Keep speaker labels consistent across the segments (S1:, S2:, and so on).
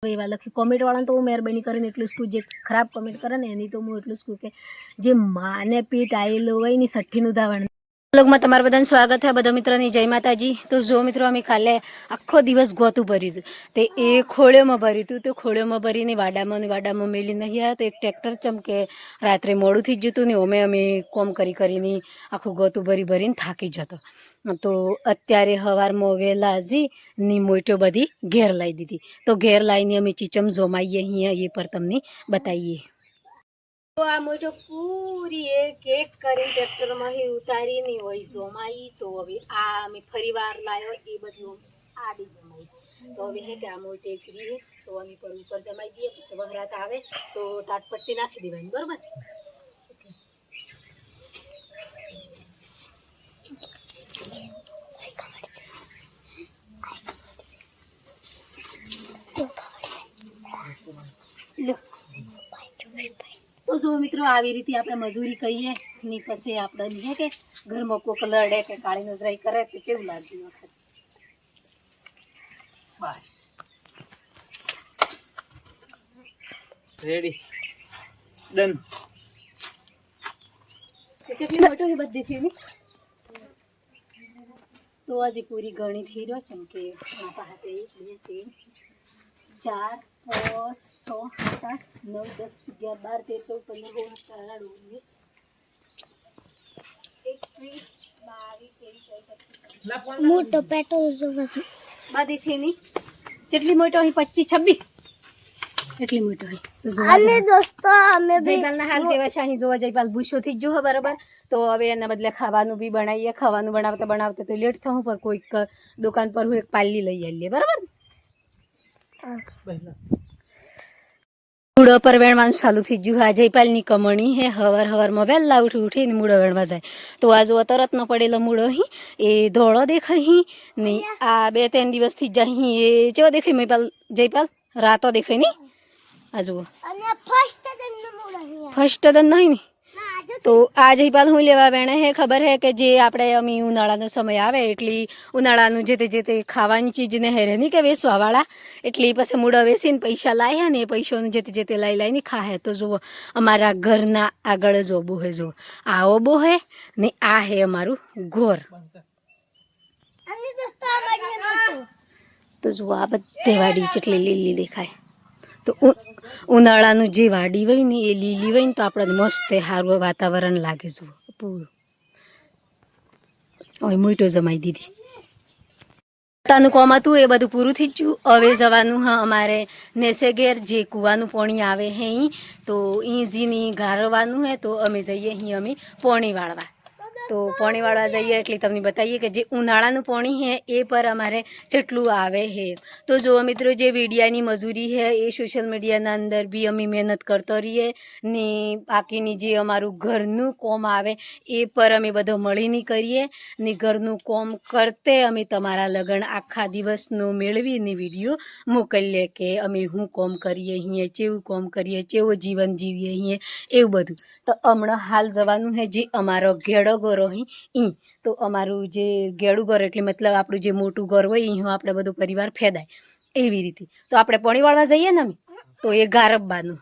S1: એવા લખી કોમેન્ટ વાળાને તો હું મહેરબાની કરીને એટલું જ કહું, જે ખરાબ કોમેન્ટ કરે ને એની તો હું એટલું જ કહું કે જે માને પીઠ આવેલું હોય ની સઠ્ઠીનું ધાવણ. લોગમાં તમારા બધાને સ્વાગત છે, બધા મિત્રોની જય માતાજી. તો જો મિત્રો અમે કાલે આખો દિવસ ગોતું ભર્યું હતું, તે એ ખોળ્યોમાં ભર્યું હતું. તો ખોળ્યોમાં ભરીને વાડામાં મેલી નહીં આવ્યા. તો એક ટ્રેક્ટર ચમકે રાત્રે મોડું થઈ જતું ને અમે કોમ કરીને આખું ગોતું ભરીને થાકી જતો. તો અત્યારે સવારમાં વહેલા હજી ની મોટો બધી ઘેર લાવી દીધી. તો ઘેર લાવીને અમે ચીચમ જોમાઈએ અહીંયા એ પર તમને બતાવીએ. તો આ મોટો પૂરી એક કરીને ટ્રેક્ટરમાં ઉતારીને હોય જોમાઈ. તો હવે આ અમે ફરી વાર લાવ્યો એ બધું આડી જમાઈ. તો હવે હે કે આ મોટી કરી તો અમે પર ઉપર જમાઈ દઈએ. પછી વહરાત આવે તો ટાટપટ્ટી નાખી દેવાની, બરોબર. તો જો મિત્રો આવી રીતે આપણે મજૂરી કરીએ ની પછી આપણે નહીં કે ઘરમાં કોક લડે કે કાળી નજરાઈ કરે તો કેવું લાગ્યું વખત. બસ
S2: રેડી ડન.
S1: કેટલી મોટો છે બધી થઈને. તો હજી પૂરી ગણી થઈ રહ્યો ચમકે માપા હાથે 1 2 3 4 5 6 7 8 9 10 11 12 13 14 15 16 17 18 19 મોટો પેટ્રોલ જોવા બધી થઈને કેટલી મોટો હોય 25 26 એટલી મોટો હોય. તો જોવા દોસ્તો અમે જયપાલના હાલ જેવા છે અહીં જોવા. જયપાલ ભૂસો થઈ ગયો બરાબર. તો હવે એના બદલે ખાવાનું બી બનાવીએ. ખાવાનું બનાવતા તો લેટ થવું પર કોઈક દુકાન પર હું એક પાલી લઈ આવીએ, બરાબર. મૂળો પર વેણવાનું ચાલુ થઈ ગયું. આ જયપાલની કમણી હે હવારમાં વહેલા ઉઠીને મૂળો વેણવા જાય. તો આ જો તરત ન પડેલો મૂળો અહીં એ ધોળો દેખાય નહીં. આ 2-3 દિવસથી જ અહીં એ કેવો દેખાય જયપાલ રાતો દેખાય નહીં. આ જુઓ ફર્સ્ટ તન નહીં ને. તો આ જયપાલ હું લેવા બેણે હે ખબર હે કે જે આપણે અમે ઉનાળાનો સમય આવે એટલી ઉનાળાનું જે તે ખાવાની ચીજને હેરે નહીં કે વેચવાવાળા એટલી પછી મૂળો વેચીને પૈસા લાવ્યા ને એ પૈસાનું જે તે લાવીને ખાહે. તો જુઓ અમારા ઘરના આગળ જ ઓબો હે. જુઓ આ ઓબો હે ને આ હે અમારું ઘોર. તો જુઓ આ બધે વાડી જેટલી લીલી દેખાય. તો ઉનાળાનું જે વાડી હોય ને એ લીલી હોય ને તો આપણે મસ્ત સારું વાતાવરણ લાગે. જુઓ પૂરું હવે મોટો જમાઈ દીધી. પોતાનું કોમ હતું એ બધું પૂરું થઈ ગયું. હવે જવાનું હા અમારે નેસે ઘેર જે કૂવાનું પાણી આવે હે અહીં. તો ઈઝીની ગારવાનું હે. તો અમે જઈએ અહીં અમે પાણી વાળવા. તો પાણી વાળવા જઈએ એટલે તમને બતાવીએ કે જે ઉનાળાનું પાણી હે એ પર અમારે જેટલું આવે હે. તો જો મિત્રો જે વીડિયાની મજૂરી હે એ સોશિયલ મીડિયાના અંદર બી અમે મહેનત કરતો રહીએ ને બાકીની જે અમારું ઘરનું કોમ આવે એ પર અમે બધો મળીને કરીએ ને ઘરનું કોમ કરતે અમે તમારા લગન આખા દિવસનો મેળવીને વિડીયો મોકલીએ કે અમે શું કોમ કરીએ અહીંયા, કેવું કોમ કરીએ, કેવું જીવન જીવીએ અહીંયા એવું બધું. તો હમણાં હાલ જવાનું હે જે અમારો ઘેડો ઘર અહીં. તો અમારું જે ગેડું ઘર એટલે મતલબ આપણું જે મોટું ઘર હોય અહીં આપણે બધો પરિવાર ફેદાય એવી રીતે. તો આપણે પોણી વાળવા જઈએ ને અમે તો એ ગારબબાનું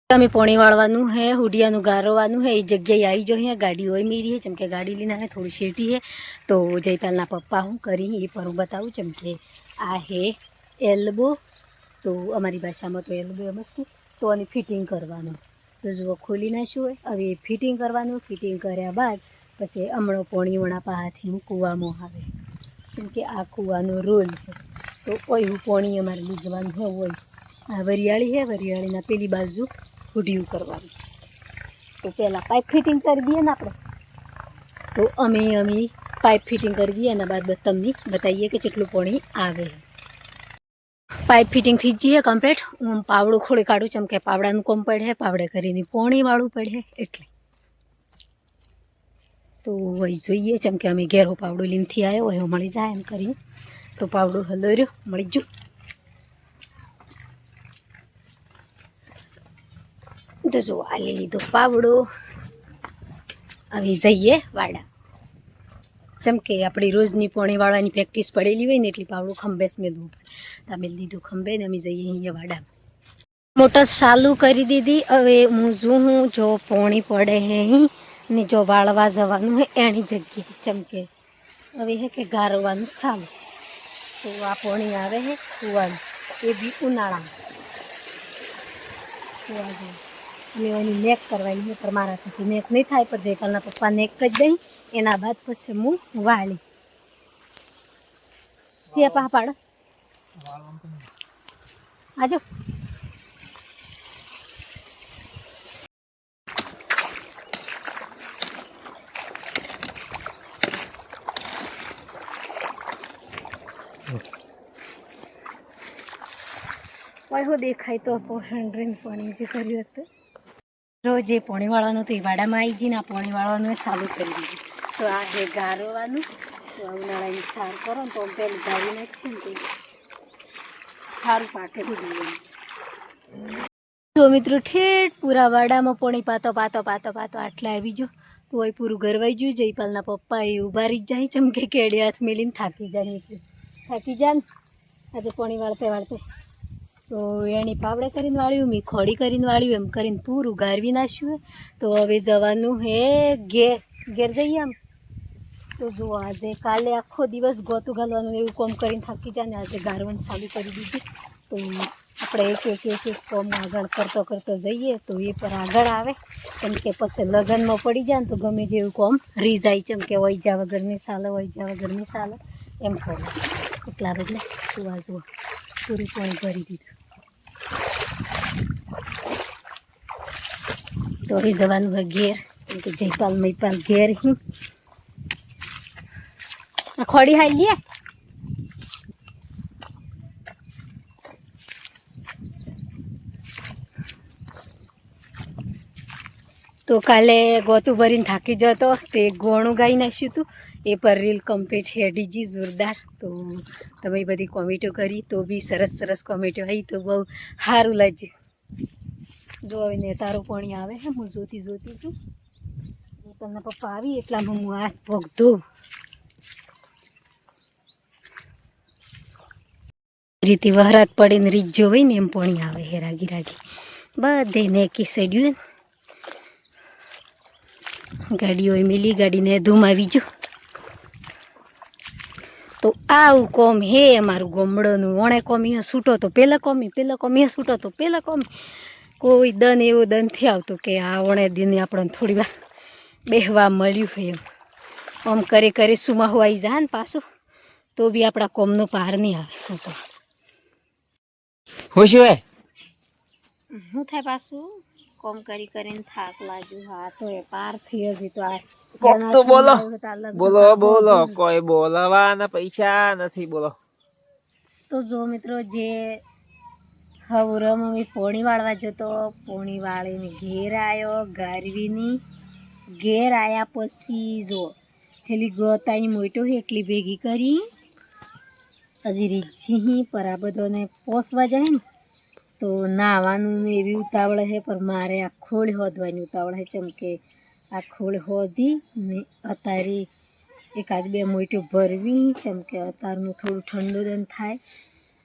S1: અમે પોણી વાળવાનું હે હુડિયાનું ગારવાનું હે. એ જગ્યાએ આવી જોઈએ ગાડી હોય મેળી હે ચમકે ગાડી લઈને આવે થોડી શેટી હે. તો જયપાલના પપ્પા હું કરી એ પર હું બતાવું ચમકે આ હે એલ્બો. તો અમારી ભાષામાં તો એલ્બો એમ જ. તો આની ફિટિંગ કરવાનું. તો જુઓ ખોલી નાખ્યું હોય. હવે ફિટિંગ કરવાનું. ફિટિંગ કર્યા બાદ પછી હમણાં પોણી વણા પાસેથી હું કૂવામાં આવે કેમ કે આ કૂવાનો રોલ છે. તો એવું પોણી અમારે લીધવાનું હોય. આ વરિયાળી છે. વરિયાળીના પેલી બાજુ હુડિયું કરવાનું. તો પહેલાં પાઇપ ફિટિંગ કરી દઈએ ને આપણે. તો અમે પાઇપ ફિટિંગ કરી દઈએ એના બાદ તમને બતાવીએ કે કેટલું પોણી આવે. પાઇપ ફિટિંગ થઈ જઈએ કમ્પ્લીટ. હું પાવડું ખોળી કાઢું ચમકે પાવડાનું કોમ પડે પાવડે કરીને પોણી વાળું પડે એટલે. તો વહી જોઈએ ચમકે અમે ઘેરો પાવડું લીનથી આવ્યો હોય મળી જાય એમ કરીને. તો પાવડું હલો રહ્યો મળી ગયું. તો જો આ લઈ લીધો પાવડો. હવે જઈએ વાડા. જેમ કે આપણી રોજની પોણી વાળવાની પ્રેક્ટિસ પડેલી હોય ને એટલી પાવડું ખંભેસ મેળવું પડે. ત્યાં મેં લીધું ખંભે ને અમે જઈએ અહીંયા વાડામાં. મોટર ચાલુ કરી દીધી. હવે હું હું જો પોણી પડે હે અહીં ને જો વાળવા જવાનું હે એની જગ્યાએ ચમકે હવે હે કે ગારવાનું ચાલુ. તો આ પોણી આવે હે કૂવાનું એ બી ઉનાળામાં કૂવા જેવું. અને એની નેક કરવાની છે પણ મારાથી નેક નહીં થાય પણ જયપાલના પપ્પા નેક કરી દઈ એના બાદ પછી હું વાળી જે પા પાડો આજો. કોઈ દેખાય તો પોષણ ડ્રીમ પાણી જે કર્યું હતું રોજ જે પોણી વાળવાનું હતું એ વાડામાં આવી જઈને આ પોણી વાળવાનું એ ચાલુ કરી દીધું. તો આ છે ગારવાનું. તો ઉનાળાની સાર કરો ને તો પેલું ગાળી નાખશે ને તે સારું પાકે બધું. જો મિત્રો ઠેઠ પૂરા વાડામાં પોણી પાતો આટલા આવી જો તો એ પૂરું ગરવાઈ ગયું. જયપાલના પપ્પા એ ઊભા રહી જાય ચમકે કેડી હાથ મેલીને થાકી જાય. મિત્રો થાકી જાય ને આજે પોણી વાળતે તો એની પાવડે કરીને વાળ્યું, મેં ખોડી કરીને વાળ્યું, એમ કરીને પૂરું ગારવી નાખ્યું. તો હવે જવાનું હે ઘેર જઈએ આમ. તો જો આજે કાલે આખો દિવસ ગોતું ઘાલવાનું એવું કોમ કરીને થાકી જાય ને આજે ગારવાનું ચાલુ કરી દીધું. તો આપણે એક કોમ આગળ કરતો જઈએ તો એ પર આગળ આવે. કેમ કે પછી લગ્નમાં પડી જાય ને તો ગમે જેવું કોમ રહી જાય. ચમ કે વૈજા વગરની ચાલે એમ કરે એટલા બદલે તું આ જુઓ પૂરું પાણી ભરી દીધું. તો હવે જવાનું હોય ઘેર. કેમ કે જયપાલ ઘેર હી આ ખોડી હાઈ લે. તો કાલે ગોતું ભરીને થાકી જતો તે ગોણું ગાઈ નાખ્યું હતું એ પર રીલ કમ્પ્લીટ હેડીજી જોરદાર. તો તમે બધી કોમેન્ટો કરી તો બી સરસ કોમેન્ટો આવી તો બહુ સારું લાગ્યું. જો હવે ને તારું પાણી આવે છે હું જોતી છું. તમને પપ્પા આવી એટલામાં હું હાથ પગ ધોઉં. રીતે વહરાત પડીને રીજો હોય ને એમ પાણી આવે હે રાગી બધે નેકી સડ્યું ને ગાડીઓ મિલી ગાડીને ધૂમ આવી જો. તો આવું કોમ હે અમારું ગોમડોનું. ઓણે કોમી છૂટો તો પેલા કોમી છૂટો તો પેલા કોમી. કોઈ દન એવો દન થી આવતો કે આ ઓણે દિને આપણને થોડી વાર બેહવા મળ્યું હોય એમ. આમ કરે સુમાહું આવી જાય ને પાછું તો બી આપણા કોમનો પાર નહીં આવે. હજુ શું થાય પાછું કોમ કરીને થાક લાગ્યું. હા તો એ પાર થી હજી તો આ
S2: તો બોલો કોઈ બોલવાના પૈસા નથી. બોલો
S1: તો જો મિત્રો જે હવે મમ્મી પોણી વાળવા જતો પોણી વાળીને ઘેર આવ્યો. ગારવીની ઘેર આવ્યા પછી જો પેલી ગોતાની મોટો એટલી ભેગી કરી હજી રીજી પર આ બધાને પોસવા જાય ને તો નાવાનું ને એવી ઉતાવળ છે. પણ મારે આ ખોળ હોદવાની ઉતાવળ છે. ચમકે આ ખોળ હોદી ને અત્યારે એકાદ બે મોટું ભરવી. ચમકે અત્યારનું થોડું ઠંડુ દન થાય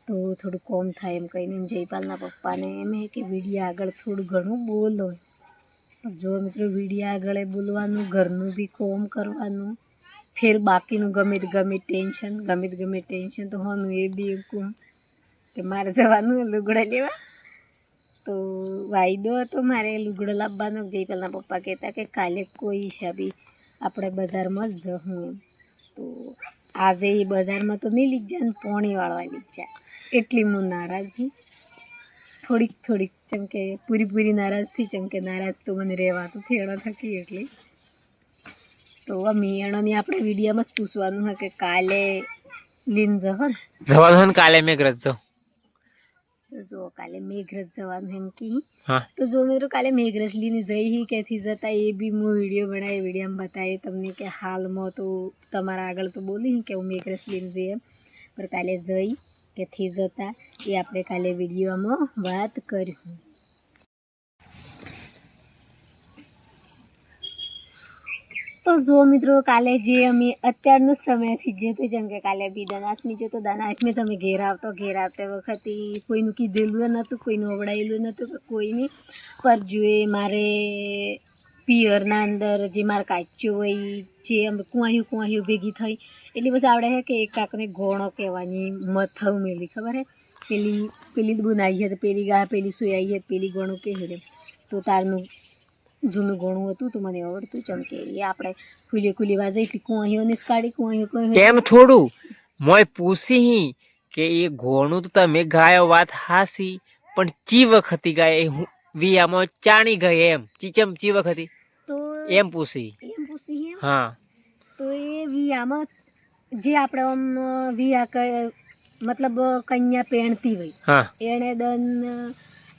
S1: તો થોડું કોમ થાય એમ કહીને જયપાલના પપ્પાને એમ કે વિડીયો આગળ થોડું ઘણું બોલો. જો મિત્રો વિડીયો આગળ બોલવાનું, ઘરનું બી કોમ કરવાનું, ફેર બાકીનું ગમે ટેન્શન તો હોનું એ બી કહું કે મારે જવાનું લુગડા લેવા. તો વાયદો હતો મારે લુગડો લાવવાનો. જયપાલના પપ્પા કહેતા કે કાલે કોઈ હિસાબે આપણે બજારમાં જ જવું. તો આજે એ બજારમાં તો નહીં લીધ જાય ને પોણી વાળવા લીધ જાય એટલી હું નારાજ છું. થોડીક ચમકે પૂરી નારાજ થઈ. ચમકે નારાજ તો મને રહેવાતું થેડો થકી એટલે તો આ મિયાણોની આપણે વિડીયોમાં જ પૂછવાનું હોય કે કાલે લીન
S2: જવાનું કાલે મેઘરજ જો
S1: કાલે મેઘરજ જવાનું એમ કી. તો જો મિત્રો કાલે મેઘરજ લીને જઈ ક્યાંથી જતા એ બી હું વિડીયોમાં બતાવી તમને કે હાલમાં તો તમારા આગળ તો બોલી કે હું મેઘરજ લીને જઈએ પણ કાલે જઈ ક્યાંથી જતા એ આપણે કાલે વિડીયોમાં વાત કર્યું. તો તો જો મિત્રો કાલે જે અમે અત્યારનો સમયથી જે તે જેમ કે કાલે બી દનાથની જો તો દનાથમાં જ અમે ઘેર આવતા વખતે કોઈનું કીધેલું નહોતું, કોઈનું અવડાયેલું નહોતું કે કોઈની પર જો મારે પિયરના અંદર જે મારા કાચ્યો હોય જે અમે કુંવાયું ભેગી થઈ એટલી બસ આવડે છે કે એક કાકને ઘોણો કહેવાની મથવ મેલી ખબર હે પેલી બનાવી હતી, પેલી ગા પેલી સુઈ હતી, પેલી ઘોણું કે રે તો તારનું જૂનું ઘોણું હતું તો મને આવડતું ચમ કે એ આપણે ખુલી વાજે એટલી કુંવાહીઓ નિષ્કાળી કુંવાહીઓ
S2: કેમ થોડું મોય પૂછી કે એ ઘોણું તો તમે ગાયો વાત હાસી પણ ચી વખતી ગાય એ વિયામાં ચાણી ગઈ એમ ચી વખતી
S1: તો
S2: એમ પૂછી હા
S1: તો એ વિયામાં જે આપણે આમ વિયા મતલબ કન્યા પહેણતી હોય
S2: હા
S1: એણે દન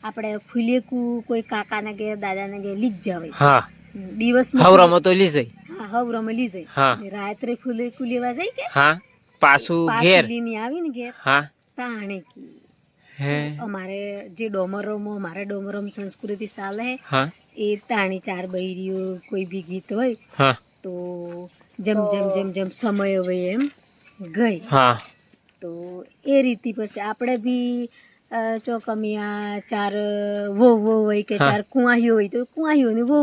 S1: આપણે ફૂલેકું કોઈ કાકાના ઘેર દાદાના ઘેર લીજ જવાય
S2: હા
S1: દિવસમાં
S2: હવરામાં તો લીજે
S1: હા હવરામાં લઈ જાય
S2: હા
S1: રાત્રે ફૂલેકું લેવા જાય કે
S2: હા પાછું ઘેર
S1: લીની આવી ને ઘેર
S2: હા
S1: તાણે કી
S2: હે
S1: અમારે જે ડોમરોમાં અમારે ડોમરોમાં સંસ્કૃતિ ચાલે
S2: હા
S1: એ તાણી ચાર બૈરીઓ કોઈ બી ગીત હોય
S2: હા
S1: તો જેમ સમય હોય એમ ગઈ
S2: હા
S1: તો એ રીતે પછી આપણે બી ચોકમિયા ચાર વો હોય કે ચાર કુંવાહીઓ હોય તો કુંવાહીઓની વો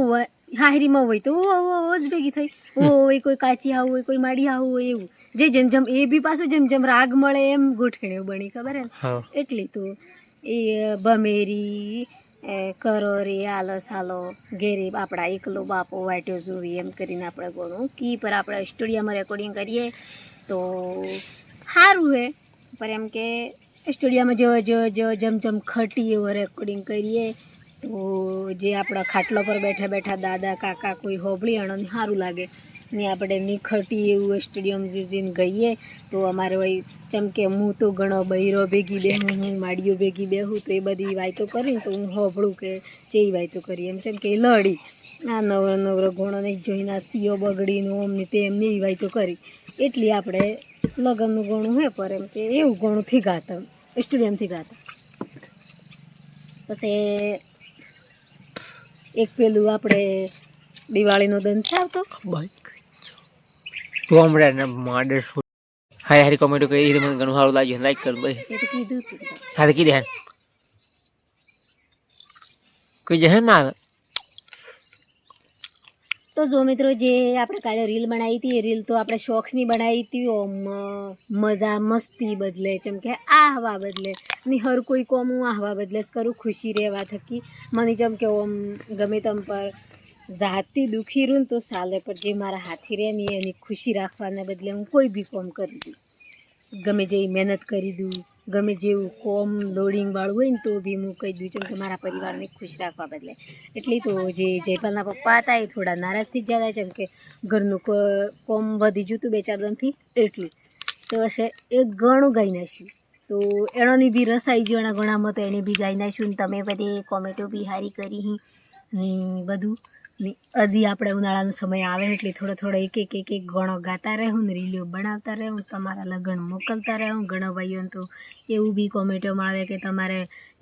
S1: હાહરીમાં હોય તો વો જ ભેગી થઈ વો હોય કોઈ કાચી હાવું હોય કોઈ માડી હાવું હોય એવું જે જેમ એ બી પાછું જેમ રાગ મળે એમ ગોઠણીઓ બની ખબર હે ને એટલી તો એ બમેરી કરો રે આલો સાલો ઘેરે આપણા એકલો બાપો વાટ્યો જોવી એમ કરીને આપણે ગણું કી પર આપણે સ્ટુડિયોમાં રેકોર્ડિંગ કરીએ તો સારું હે પર એમ કે સ્ટુડિયોમાં જો જેમ ખટી એવો રેકોર્ડિંગ કરીએ તો જે આપણા ખાટલા પર બેઠા દાદા કાકા કોઈ હોબળી આણો સારું લાગે ને આપણે નિખટી એવું સ્ટુડિયોમાં જઈને ગઈએ તો અમારે હોય જેમ કે હું તો ઘણો બૈરો ભેગી બેહું હું માડીઓ ભેગી બેહું તો એ બધી વાતો કરીને તો હું હોબળું કે ચેવી વાતો કરી એમ જેમ કે લડી આ નવરો ઘોણો નહીં જોઈને આ સીઓ બગડીને ઓમની તેમની એવી વાતો કરી એટલી આપણે લગ્નનું ઘણું હે પર એમ કે એવું ઘણું થી ગાતા સ્ટુડિયમથી ગાતા પછી એક પેલું આપણે દિવાળીનો દંત આવતો
S2: તો હમણાં માડે હાય હારી કોમેન્ટ કરી મને ઘણું સારું લાગ્યું લાઈક કર ભાઈ
S1: એ તો કીધું તું
S2: હા તો કીધે કોઈ જહે મારે
S1: તો જો મિત્રો જે આપણે કાલે રીલ બનાવી હતી એ રીલ તો આપણે શોખની બનાવી હતી મજા મસ્તી બદલે જેમ કે આ હવા બદલે ને હર કોઈ કોમ હું આ હવા બદલે જ કરું ખુશી રહેવા થકી મને જેમ કે ઓમ ગમે તમ પર જાતી દુખી રહું ને તો ચાલે પણ જે મારા હાથી રહે ને એની ખુશી રાખવાને બદલે હું કોઈ બી કોમ કરી દઉં ગમે જેવી મહેનત કરી દઉં ગમે જેવું કોમ લોડિંગ વાળું હોય ને તો બી હું કહી દઉં છું કે મારા પરિવારને ખુશ રાખવા બદલે એટલી તો જે જયપાલના પપ્પા હતા એ થોડા નારાજ થઈ જતા જેમ કે ઘરનું કોમ વધી ગયું હતું 2-4 દિનથી એટલી તો હશે એ ઘણું ગાઈ નાખ્યું તો એણોની બી રસાઈ ગયો એના ઘણા મત એને બી ગાઈ નાખ્યું ને તમે બધી કોમેન્ટો બી સારી કરી ને બધું ને હજી આપણે ઉનાળાનો સમય આવે એટલે થોડો એક ગણો ગાતા રહું ને રીલીઓ બનાવતા રહું તમારા લગ્ન મોકલતા રહું ઘણા ભાઈઓને તો એવું બી કોમેન્ટોમાં આવે કે તમારે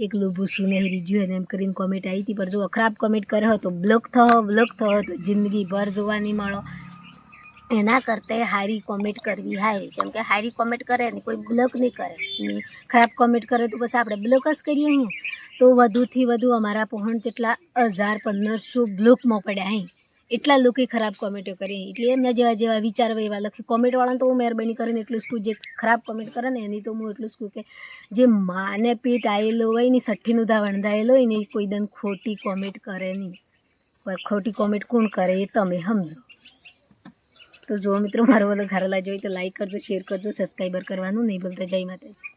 S1: એકલું ભૂસું નહીં રીજ્યું એને એમ કરીને કોમેન્ટ આવી હતી પર જો ખરાબ કોમેન્ટ કર્યો તો બ્લોક થયો તો જિંદગીભર જોવા નહીં મળો એના કરતાં સારી કોમેન્ટ કરવી હારી જેમ કે સારી કોમેન્ટ કરે ને કોઈ બ્લોક નહીં કરે ને ખરાબ કોમેન્ટ કરે તો પછી આપણે બ્લોક જ કરીએ અહીં તો વધુથી વધુ અમારા પહોંચ જેટલા 1000-1500 બ્લોકમાં પડ્યા અહીં એટલા લોકોએ ખરાબ કોમેન્ટો કરી એટલે એમના જેવા વિચાર હોય એવા લખી કોમેન્ટવાળાને તો હું મહેરબાની કરીને એટલું જ કહું જે ખરાબ કોમેન્ટ કરે ને એની તો હું એટલું જ કહું કે જે માને પેટ આવેલો હોય ને સઠ્ઠીનું દા વણદાયેલો હોય ને એ કોઈ દન ખોટી કોમેન્ટ કરે નહીં પર ખોટી કોમેન્ટ કોણ કરે એ તમે સમજો તો જો મિત્રો મારો બધો ઘરેલા જોઈ તો લાઈક કરજો શેર કરજો સબસ્ક્રાઈબર કરવાનું નહીં ભૂલતા જય માતાજી